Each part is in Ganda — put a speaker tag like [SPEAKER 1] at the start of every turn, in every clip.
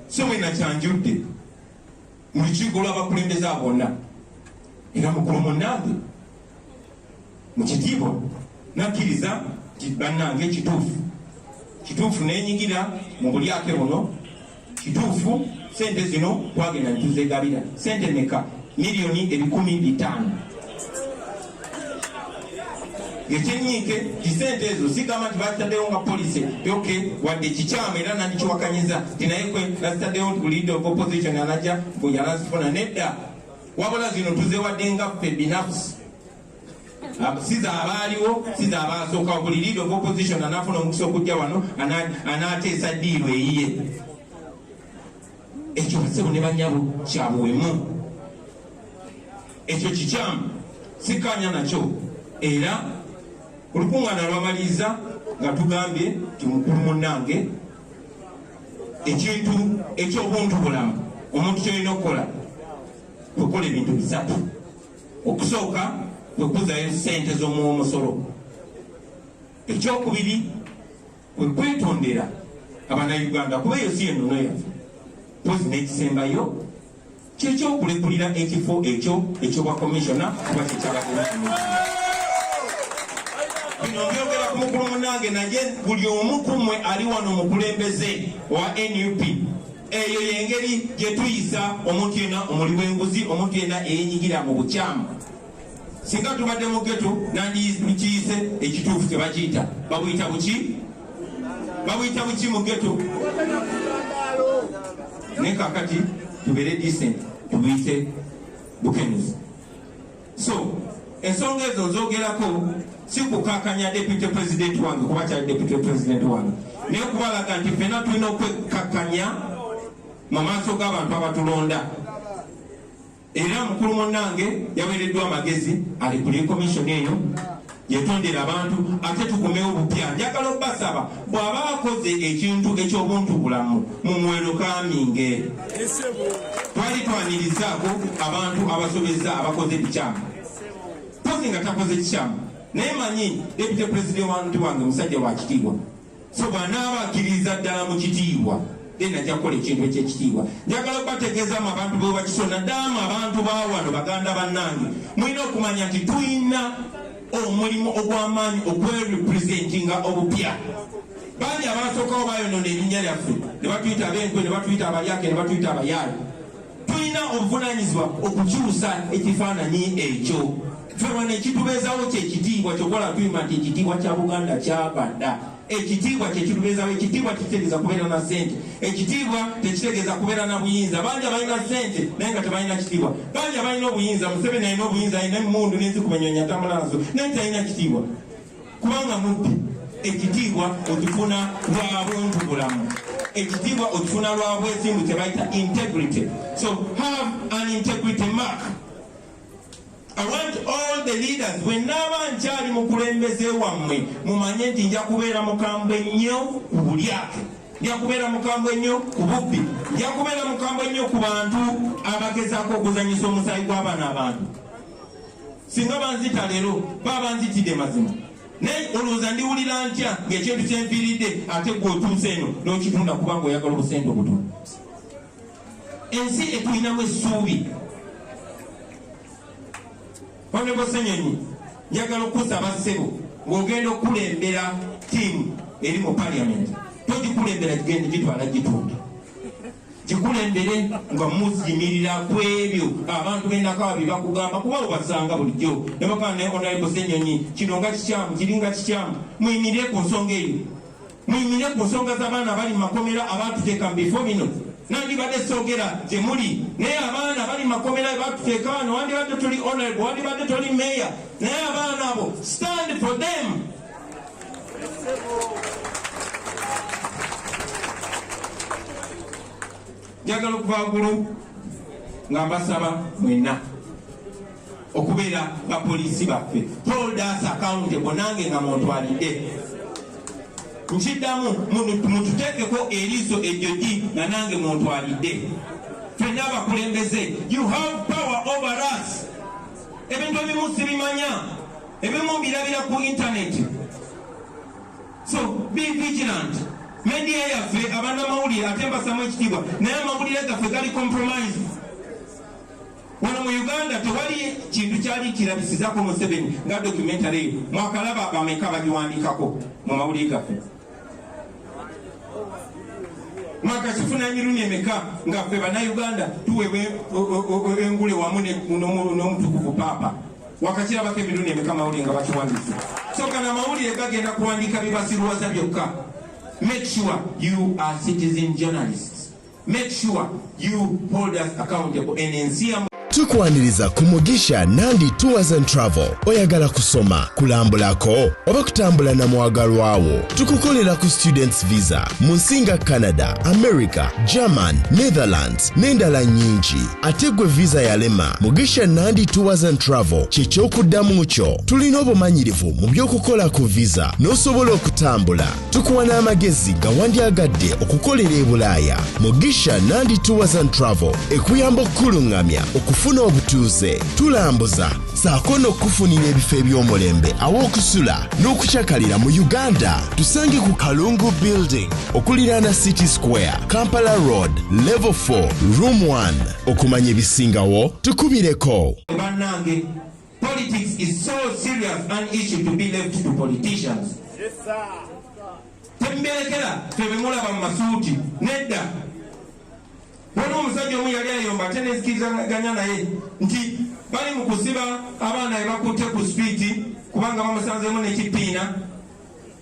[SPEAKER 1] so we nakyanjudde mu lukiiko lw'abakulembeze bonna era mukulu munnange mu kitiibwa nakkiriza bannange kituufu nenyigira mu bulyake buno kituufu sente zino twagenda ntuzegabira sente meka miliyoni 15,000 ekyenyiike kisente ezo sigamba nti bataddewo nga polisi yoke wadde kikyamu era nandikiwakanyiza tinaye kwe nazitaddewo nti leader of opposition anajja bweyanazifuna nedda wabula zino tuzewadde nga ffe binafusi siza abaaliwo siza abaasookawo buli leader of opposition anafuna omukisa okujja wano anaateesa ddiirwe eyiye ekyo basebo ne banyabo kyabuwemu ekyo kikyamu sikanya nakyo era olukuŋŋaana lwamaliriza nga tugambye ti mukulu munnange ekintu ekyobuntu bulamu omuntu kyolina okukola kwekola ebintu bisatu okusooka kwekuzayo sente z'omuwomusolo ekyokubiri kwekwetondera abannayuganda kuba eyo si ennono yaffe pozi n'ekisembayo kyekyokulekulira ekifo ekyo ekyobwakomishona kuba kyekyabadde bino byogera ku mukulu munnange naye buli omu ku mmwe ali wano mukulembeze wa NUP eyo yengeri gye tuyisa omuntu yena omuli w'enguzi omuntu yena eyenyigira mu bukyamu singa tubadde mu geto nandikiyise ekituufu kyebakiyita babuyita buki mu geto naye kakati tubere decent tubuyite bukenuzi so ensonga ezo nzogerako si kukakanya deputy president wange kuba kyali deputy president wange naye kubalaga nti ffena tulina okwekakanya mu maaso g'abantu abatulonda era mukulu munnange yaweereddwa amagezi ali kuli komishoni eyo yetondera abantu ate tukumewo bupya njagala obbasaba bw'aba akoze ekintu ekyobuntu bulamu mumwero kaminge twali twanirizaako abantu abasobeza abakoze ebikyamu pozi nga takoze kikyamu naye manyi deputy president wange musajja wa kitiibwa so bw'anaaba akkiriza ddala mu kitiibwa ajja kukola ekintu ekyekitiibwa njagala okubategeezamu abantu bwebakisona ddamu abantu bawano baganda bannange mulina okumanya nti tulina omulimu ogw'amaanyi okwerepresentinga obupya bangi abasookawo bayonona erinnya lyaffe ne batuyita abenkwe ne batuyita abalyake ne batuyita abayaali tulina obuvunanyizibwa okukyusa ekifaananyi ekyo fena ekitubeezawo kyekitiibwa kyokola tuyima nti ekitiibwa kya Buganda kyabadda ekitiibwa kyekitubeezawo ekitiibwa tekitegeeza kubeera na sente ekitiibwa tekitegeeza kubeera na buyinza bangi abalina sente naye nga tebalina kitiibwa bangi abalina obuyinza Museveni alina obuyinza alina emundu n'enzikumenyonya atambula nazo naye talina kitiibwa kubanga mubbi ekitiibwa okifuna lwa buntu bulamu ekitiibwa okifuna lwa bwesimbu tebayita integrity so have an integrity mark. I want all the leaders when naba nkyali mukulembeze wammwe mumanye nti nja kubeera mukambwe nnyo ku bulyake nja kubeera mukambwe nnyo ku bubbi nja kubeera mukambwe nnyo ku bantu abagezaako okuzanyisa omusaayi gw'abaana abantu singa banzita leero baba banzitidde mazima naye olowooza ndiwulira ntya ng'ekintu kyenfiiridde ate gwe otuuse eno n'okitunda kubanga oyagala obusente obutono ensi etulinamu essuubi. Honorable Senyonyi njagala okusaba ssebo ng'ogenda okulembera ttiimu eri mu parliament togikulembera gigende gitwala gitunda gikulembere nga muziyimirira ku ebyo abantu b'endakawa bye bakugamba kuba obasanga bulijjo ne bakaba ne Honorable Senyonyi kino nga kikyamu kiringa kikyamu muyimirire ku nsonga eyo muyimirire ku nsonga z'abaana abali mu makomera abatuteeka mu bifo bino nandibadde soogera gye muli naye abaana bali makomera batuteeka wano wandibadde tuli honorable wandibadde tuli mayor naye abaana abo stand for them. Njagala okuva waggulu nga mbasaba mwenna okubeera bapoliisi baffe hold us accountable nange nga muntwalidde nkiddamu mututeekeko eriiso ejjogi nga nange muntwalidde ffenna abakulembeze you have power over us. Ebintu ebimu sibimanya ebimu mbirabira ku internet so be vigilant media yaffe abana mawulire ate mbasamu ekitiibwa naye amawulire gaffe gali compromise. Wano mu Uganda tewali kintu kyali kirabisizako Museveni nga documentary mwakalaba bameka bagiwandikako mu mawulire gaffe. Mwaka kifuna emirundi emeka nga ffe bannayuganda tuweebwa engule wamu n'omutukuvu paapa. Wakakirabako emirundi emeka amawulire nga bakiwandise. So kana amawulire gagenda kuwandika bibasiruwaza byokka. Make sure you are citizen journalists. Make sure you hold us accountable and NCM.
[SPEAKER 2] Tukwaniriza ku Mugisha Nandi Tours and Travel. Oyagala kusoma, kulambulako, oba kutambula na mwagalwawo. Tukukolera ku students visa. Munsinga Canada, America, German, Netherlands, n'endala nyingi. Ategwe visa yalema. Mugisha Nandi Tours and Travel. Ky'ekyokuddamu kyo. Tulina obumanyirivu mu by'okukola ku visa. N'osobola okutambula. Tukuwa n'amagezi gawandyagadde okukolera e Bulaaya. Mugisha Nandi Tours and Travel. Ekuyamba okkulungamya okufuna obutuuze, tulambuza saako n'okufunira ebifo eby'omulembe aw'okusula n'okukyakalira mu Uganda. Tusange ku Kalungu Building okuliraana City Square, Kampala Road, Level 4, Room 1. Okumanya ebisingawo tukubireko.
[SPEAKER 1] Bannange, politics is so serious an issue to be left to politicians. Yes, sir. Temberekera tebemulaba mu masuuti nedda. Wano omusajja omu yali ayomba ate nezikirizaganya naye nti bali mu kusiba abaana ebakutte ku spiiti kubanga bamusanzemu n'ekipiina.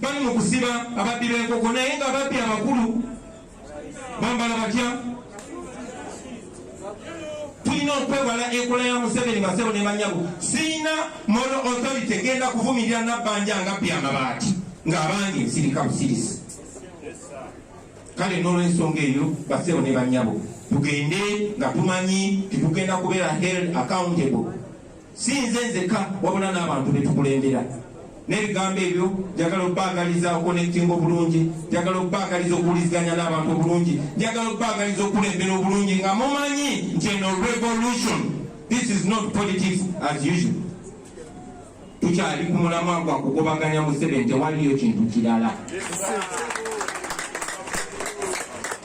[SPEAKER 1] Bali mu kusiba ababbi b'enkoko naye nga ababbi abakulu bambala batya. Tulina okwewala enkola ya Museveni basebo ne banyago. Siina moral authority genda kuvumirira nabbanja ngabbi amabaati ng'abangi ensirika busirisi. Kale n'olw'ensonga eyo basebo ne banyabo tugende nga tumanyi tetugenda kubeera held accountable. Si nze nzekka wabula n'abantu betukulembera. N'ebigambo ebyo njagala okubaagaliza okonecting obulungi, njagala okubaagaliza okuwuliziganya n'abantu obulungi, njagala okubaagaliza okulembera obulungi nga mumanyi nti eno revolution. This is not politics as usual. Tukyali ku mulamwa gwa kugobaganya Museveni, tewaliyo kintu kirala.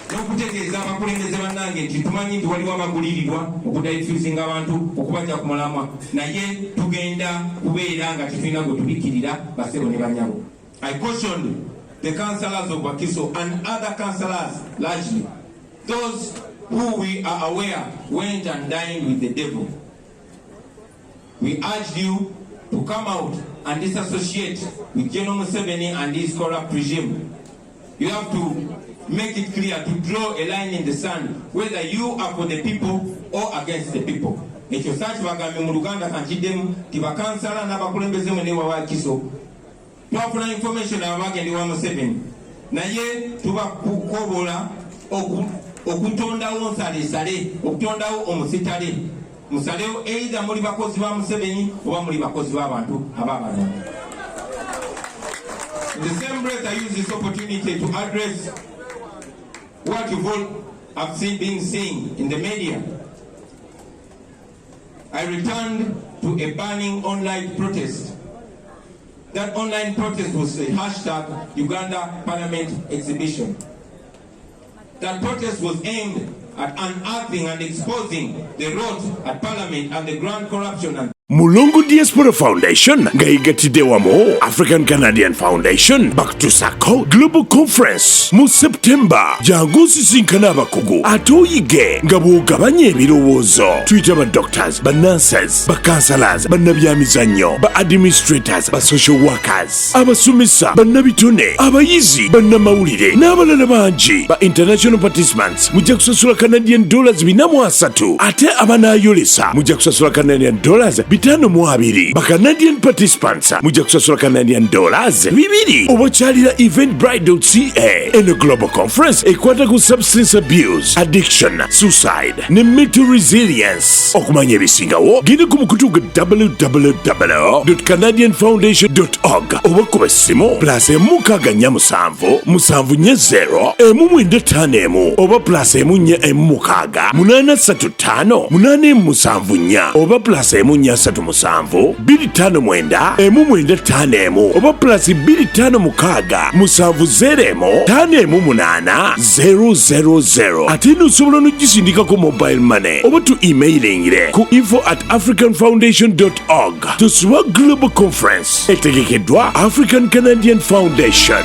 [SPEAKER 1] N'okutegeeza abakulembeze bannange nti tumanyi nti waliwo abagulirirwa okuddayifizinga abantu okubajja ku mulamwa, naye tugenda kubeera nga tetulina gwe tubikkirira basebo ne banyabo. I cautioned the councillors of Wakiso and other councillors largely, those who we are aware went and dined with the devil. We urged you to come out and disassociate with General Museveni and his corrupt regime. You have to make it clear, to draw a line in the sand, whether you are for the people or against the people. Ekyo saaki bagambe mu Luganda kankiddemu ti bakansala n'abakulembeze mwene wa Wakiso twafuna information abagende wa Museveni, naye tubakukobola okutondawo nsaleesale, okutondawo omusitale. Musalewo either muli bakozi ba Museveni oba muli bakozi b'abantu ab'abalonda. In the same breath, I use this opportunity to address what you've all have been seeing in the media. I returned to a burning online protest. That online protest was the hashtag Uganda Parliament Exhibition. That protest was aimed at unearthing and exposing the rot at Parliament and the grand corruption and
[SPEAKER 3] Mulungu Diaspora Foundation ngaigatide wamo African Canadian Foundation Back to Sako Global Conference mu September jangu sisinkana abakugu atoyige nga bwogabanya ebirowoozo. Tuyita ba doctors, ba nurses, ba counselors, ba nabyamizannyo, ba administrators, ba social workers, abasomesa, ba nabitone, abayizi, ba namawulire n'abalala bangi. Ba international participants mujja kusasula Canadian dollars 430 ate abanayolesa mujja kusasula Canadian dollars 520. Ba Canadian participants mujja kusasula Canadian dollars 200. Obakyalira eventbrite.ca. Eno global conference ekwata ku substance abuse, addiction, suicide ne mental resilience. Okumanya ebisingawo genda ku mukutu gwa www.canadianfoundation.org oba kuba essimu +167 740 195 oba +146 835 874 oba +1 +37 259 1951 oba +256 701 518 000 ate nosobola nogisindikako mobile money oba tu emailingire ku info@africanfoundation.org. Tusuba Global Conference etegekeddwa African Canadian Foundation.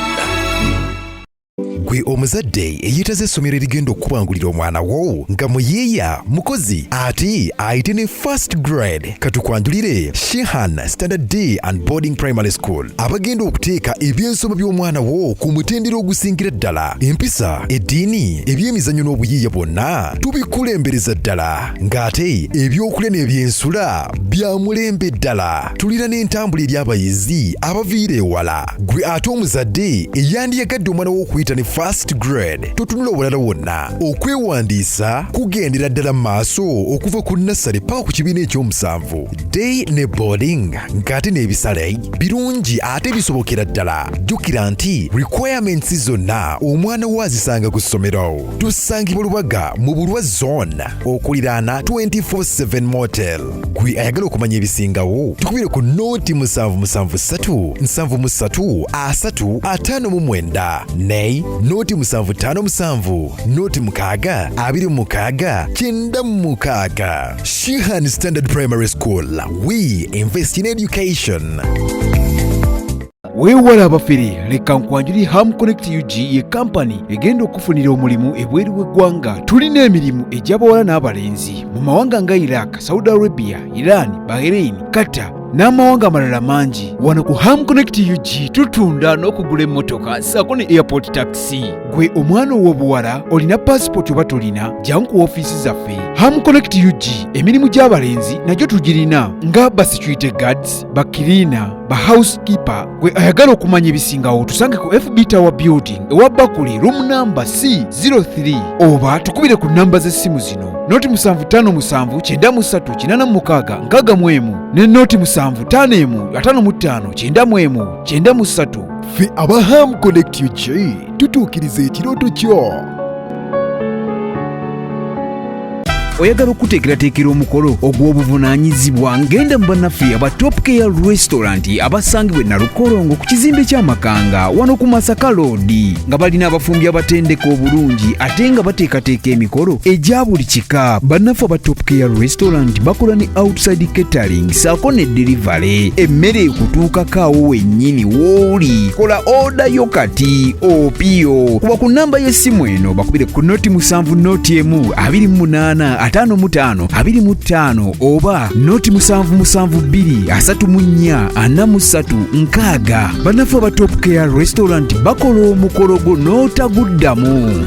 [SPEAKER 4] Gwe omuzadde eyitaze essomero erigenda okubangulira omwana wo nga muyeeya mukozi ate ayite ne first grade katukwanjulire Shehan Standard Day and Boarding Primary School abagenda okuteeka ebyensoma by'omwana wo ku mutendera ogusingira ddala. Empisa, eddiini, ebyemizannyo n'obuyiiya bwonna tubikulembereza ddala ng'ate ebyokulya n'ebyensula bya mulembe ddala. Tulina n'entambula eri abayizi abaviira ewala. Gwe ate omuzadde eyandiyagadde omwana wo okuyita ne first grade totunula obulala wonna okwewandiisa kugendera ddala maaso okuva ku nassale paka ku kibiina ekyomusanvu. Day ne boarding ng'ate n'ebisale birungi ate bisobokera ddala. Jjukira nti requirements zonna omwana wo azisanga ku ssomero. Tusangibwa Lubaga mu Bulwa Zone okuliraana 24/7 motel. Gwe ayagala okumanya ebisingawo tukubire ku nooti 773 73 359 ne nooti 757 nooti 6 26 96. Shehan Standard Primary School. We invest in education.
[SPEAKER 5] Weewala abafere leka nkwanjuli Ham Connect UG ye kampani egenda okufunira omulimu ebweru w'eggwanga. Tulina emirimu egy'abawala n'abalenzi mu mawanga nga Iraq, Saudi Arabia, Iran, Bahrain, Qatar n'amawanga amalala mangi. Wano ku Ham Connect UG tutunda n'okugula emmotoka ssaako ne airport taxi. Gwe omwana ow'obuwala olina passport oba tolina jangu ku ofiisi zaffe. Ham Connect UG emirimu gy'abalenzi nagyo tugirina nga ba security guards, ba cleaner, ba housekeeper. Gwe ayagala okumanya ebisingawo tusange ku FB Tower Building ewa Bakuli room number C03 oba tukubire ku namba z'essimu zino noti 75393886 ne noti 7551559193.
[SPEAKER 4] Ffe aba Ham Connect UG tutuukiriza ekirooto kyo.
[SPEAKER 5] Oyagala okuteekerateekera omukolo ogw'obuvunaanyizibwa ngenda mu bannaffe aba talkr restaurant abasangibwa Nalukolongo ku kizimbe ky'Amakanga wano ku Masaka Road nga balina abafumbi abatendeka obulungi ate nga bateekateeka emikolo egya buli kika. Bannaffe aba talkr restaurant bakola ne outside catering saako ne delivery. Emmere ekutuukako awo wennyini w'oli. Kola order yo kati opiyo kuba ku nnamba y'essimu eno bakubire ku noti 7 noti 1 25 25 oba noti 772443 bannaffe aba talkr restaurant bakola omukolo gwo n'otaguddamu.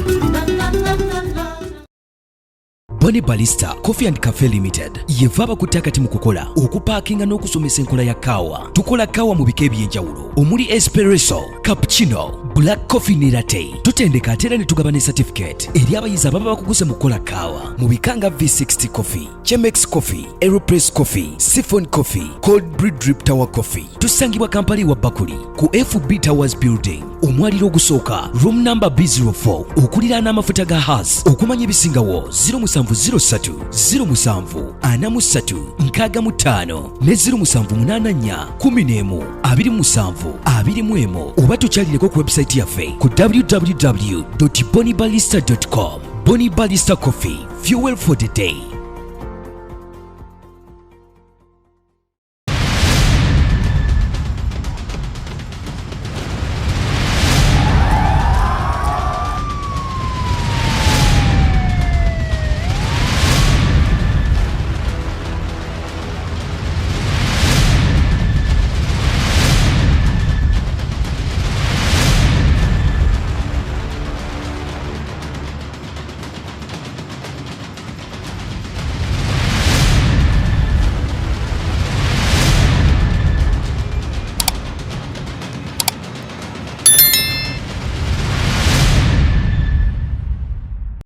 [SPEAKER 5] Boni Balista Coffee and Cafe Limited yeva bakutakati mu kukola okupaakinga n'okusomesa enkola ya kaawa. Tukola kaawa mu bika eby'enjawulo omuli espresso, cappuccino, black coffee ne latte. Tutendeka ate era ne tugaba ne certificate eri abayizi ababa bakuguze mu kukola kaawa mu bika nga V60 coffee, Chemex coffee, Aeropress coffee, Siphon coffee, Cold Brew Drip Tower coffee. Tusangibwa Kampala wa Bakuli ku FB Towers Building omwaliro ogusooka room number B04 okuliraana amafuta ga Haas. Okumanya ebisingawo 0703 07 43 65 ne 0784 11 27 21 oba tukyalireko ku website yaffe ku www.bonibalista.com. Boni Balista Coffee, fuel for the day.